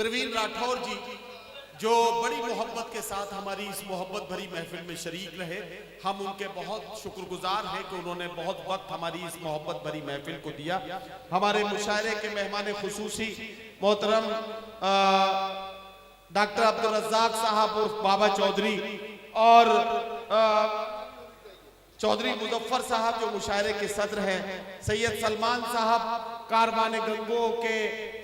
प्रवीण राठौर जी जो बड़ी मोहब्बत के साथ हमारी इस मोहब्बत भरी महफिल में शरीक रहे, हम उनके बहुत शुक्रगुजार हैं कि उन्होंने बहुत वक्त हमारी इस मोहब्बत भरी महफिल को दिया। हमारे मुशायरे के मेहमान खुसूसी मोहतरम डॉक्टर अब्दुल रज़्ज़ाक साहब उर्फ बाबा चौधरी और चौधरी मुजफ्फर साहब जो मुशायरे के सदर हैं, सैयद सलमान साहब कारवाने गंगो के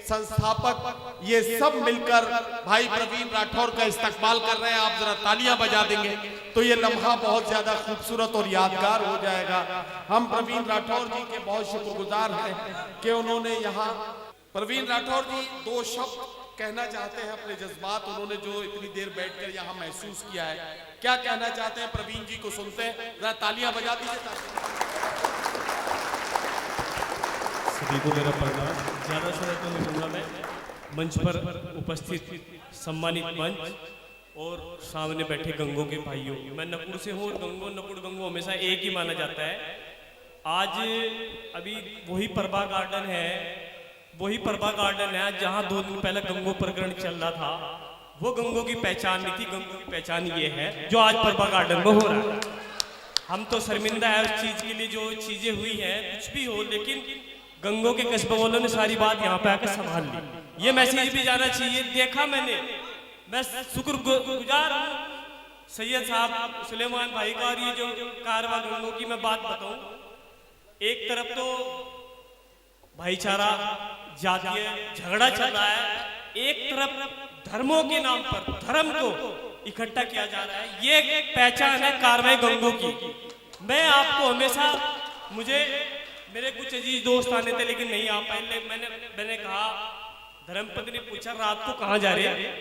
संस्थापक, ये सब मिलकर भाई प्रवीण राठौर का इस्तकबाल कर रहे हैं। आप जरा तालियां बजा देंगे तो ये लम्हा बहुत ज्यादा खूबसूरत और यादगार हो जाएगा। हम प्रवीण राठौर जी के बहुत शुक्रगुजार हैं कि उन्होंने यहाँ, प्रवीण राठौर जी दो शब्द कहना चाहते हैं अपने जज्बात, उन्होंने जो इतनी देर बैठकर यहाँ महसूस किया है, क्या कहना चाहते हैं प्रवीण जी को सुनते हैं, जरा तालियां बजा दीजिए। सभी को मेरा प्रणाम। ज़्यादा समय तो नहीं लूँगा मैं। मंच पर उपस्थित सम्मानित मंच और सामने बैठे गंगों के भाइयों, मैं नकुड़ से हूँ और नकुड़ गंगो हमेशा एक ही माना जाता है। आज अभी वही प्रभा गार्डन है जहाँ 2 दिन पहले गंगो प्रकरण चल रहा था। वो गंगो की पहचान नहीं थी, गंगो की पहचान ये है जो आज प्रभा गार्डन में हो रहा है। हम तो शर्मिंदा है उस चीज़ के लिए जो चीज़ें हुई हैं, कुछ भी हो, लेकिन गंगो के कस्बे वालों ने सारी बात यहाँ पे आकर संभाल ली। ये मैसेज भी जाना चाहिए। देखा मैंने, मैं शुक्रगुजार हूँ सैयद साहब सुलेमान भाई का। और ये जो कारवा गंगो की मैं बात बताऊं, एक तरफ तो भाईचारा जातीय झगड़ा चल रहा है, एक तरफ धर्मों के नाम पर धर्म को इकट्ठा किया जा रहा है। ये पहचान है कारवा गंगो की। मैं आपको हमेशा, मुझे मेरे कुछ अजीज दोस्त आने थे लेकिन नहीं आ पाए। मैंने कहा, धर्मपति ने पूछा रात को कहाँ जा रहे हैं,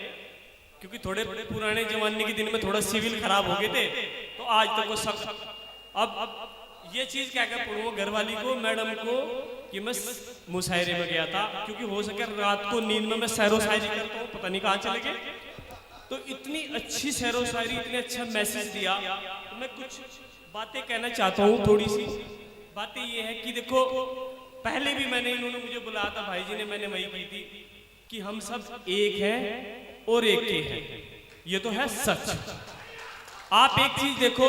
क्योंकि थोड़े पुराने जमाने के दिन में थोड़ा सिविल खराब हो गए थे, तो आज तक वो सब अब ये चीज क्या क्या पढ़ूँ घर वाली को, मैडम को, कि मैं मुशायरे में गया था, क्योंकि हो सके रात को नींद में मैं सैरो शायरी करता हूँ, पता नहीं कहाँ चले गए। तो इतनी अच्छी सैरो शायरी, इतने अच्छा मैसेज दिया। तो मैं कुछ बातें कहना चाहता हूँ। थोड़ी सी बातें ये है कि देखो, पहले भी इन्होंने मुझे बुलाया था, भाई जी ने, मैंने वही की थी कि हम सब एक हैं और एक के हैं। ये तो है सच। आप एक चीज देखो,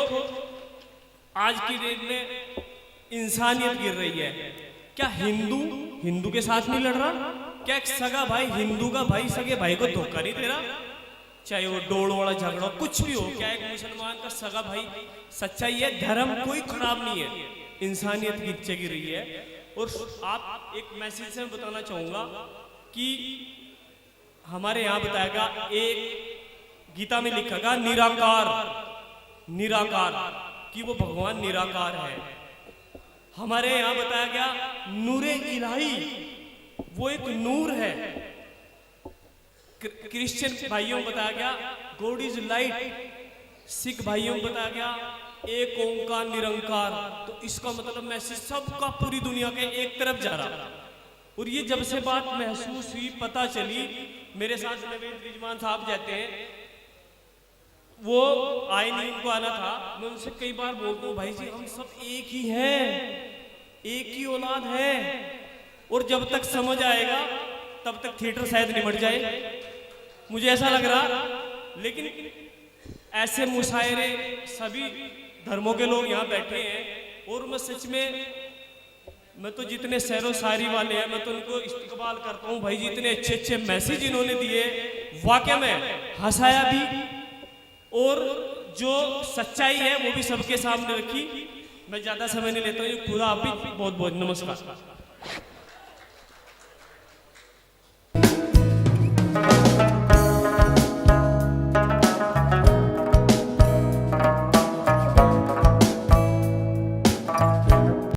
आज की डेट में इंसानियत गिर रही है। क्या हिंदू के साथ नहीं लड़ रहा? क्या एक सगा भाई हिंदू का भाई सगे भाई को धोखा नहीं दे रहा? चाहे वो डोड़ वाला झगड़ा कुछ भी हो, क्या एक मुसलमान का सगा भाई? सच्चाई है, धर्म कोई खराब नहीं है, इंसानियत नीचे गिर रही है। और आप एक मैसेज से मैं बताना चाहूंगा कि हमारे यहाँ बताएगा, एक गीता में लिखा निराकार कि वो भगवान निराकार है। हमारे यहाँ बताया गया नूरे इलाही, वो एक नूर है। क्रिश्चियन भाइयों बताया गया गॉड इज लाइट। सिख भाइयों बताया गया एक ओंकार निरंकार। तो इसका मतलब मैसेज सबका पूरी दुनिया के एक तरफ जा रहा। और ये जब से बात महसूस हुई, पता चली, मेरे साथ नवीन रिजवान साहब जाते हैं, वो आए नहीं, उनको आना था। मैं उनसे कई बार बोलता हूँ, भाई जी हम सब एक ही हैं, एक ही औलाद है। और जब तक समझ आएगा तब तक थिएटर शायद निमट जाए, मुझे ऐसा लग रहा। लेकिन ऐसे मुशायरे, सभी धर्मों के लोग यहाँ बैठे हैं। और मैं सच में, मैं तो जितने सैरो शायरी वाले हैं, मैं तो उनको इस्तेकबाल करता हूँ। भाई जी इतने अच्छे अच्छे मैसेज इन्होंने दिए, वाकई में हंसाया भी, और जो सच्चाई है वो भी सबके सामने रखी। मैं ज्यादा समय नहीं लेता हूँ। खुदा हाफिज़, बहुत बहुत नमस्कार।